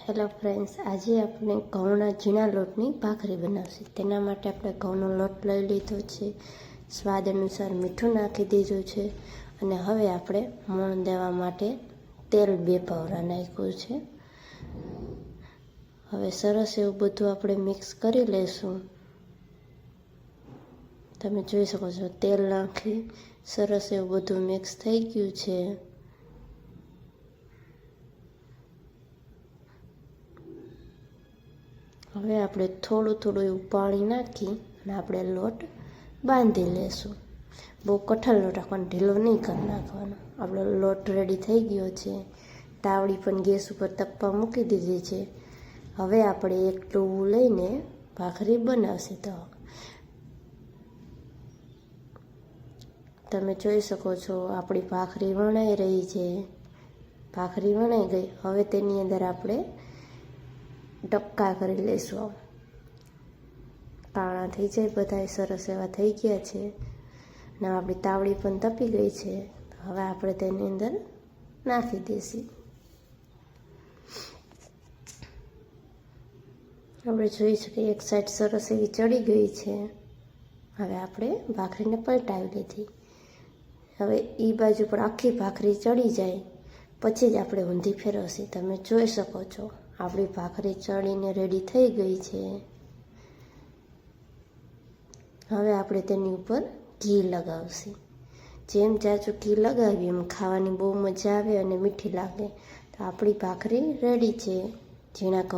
Hello friends, આજે આપણે ઘઉંના ઝીણા લોટની ભાખરી બનાવશું। તેના માટે આપણે ઘઉંનો લોટ લઈ લીધો છે, સ્વાદ અનુસાર મીઠું નાખી દીધું છે અને હવે આપણે મોણ દેવા માટે તેલ 2 પાવડા નાખ્યું છે। હવે સરસ એવું બધું આપણે મિક્સ કરી લઈશું। તમે જોઈ શકો છો તેલ નાખી સરસ એવું બધું મિક્સ થઈ ગયું છે। હવે આપણે થોડું એવું પાણી નાખી અને આપણે લોટ બાંધી લેશું। બહુ કઠણ લોટ રાખવાનો, ઢીલો નહીં કરી નાખવાનો। આપણો લોટ રેડી થઈ ગયો છે। તાવડી પણ ગેસ ઉપર તપવા મૂકી દીધી છે। હવે આપણે એક ટોવું લઈને ભાખરી બનાવશું। તો તમે જોઈ શકો છો આપણી ભાખરી વણાઈ રહી છે। ભાખરી વણાઈ ગઈ। હવે તેની અંદર આપણે ડબકા કરી લઈશું। કાણા થઈ જાય, બધા સરસ એવા થઈ ગયા છે અને આપણી તાવડી પણ તપી ગઈ છે। હવે આપણે તેની અંદર નાખી દઈશું। આપણે જોઈ શકીએ એક સાઈડ સરસ એવી ચડી ગઈ છે। હવે આપણે ભાખરીને પલટાવી લીધી। હવે એ બાજુ પર આખી ભાખરી ચડી જાય પછી જ આપણે ઊંધી ફેરવશું। તમે જોઈ શકો છો આપણી ભાખરી ચડીને રેડી થઈ ગઈ છે। હવે આપણે તેની ઉપર ઘી લગાવશું। જેમ જાજુ ઘી લગાવીએ એમ ખાવાની બહુ મજા આવે અને મીઠી લાગે। તો આપણી ભાખરી રેડી છે। ઝીણા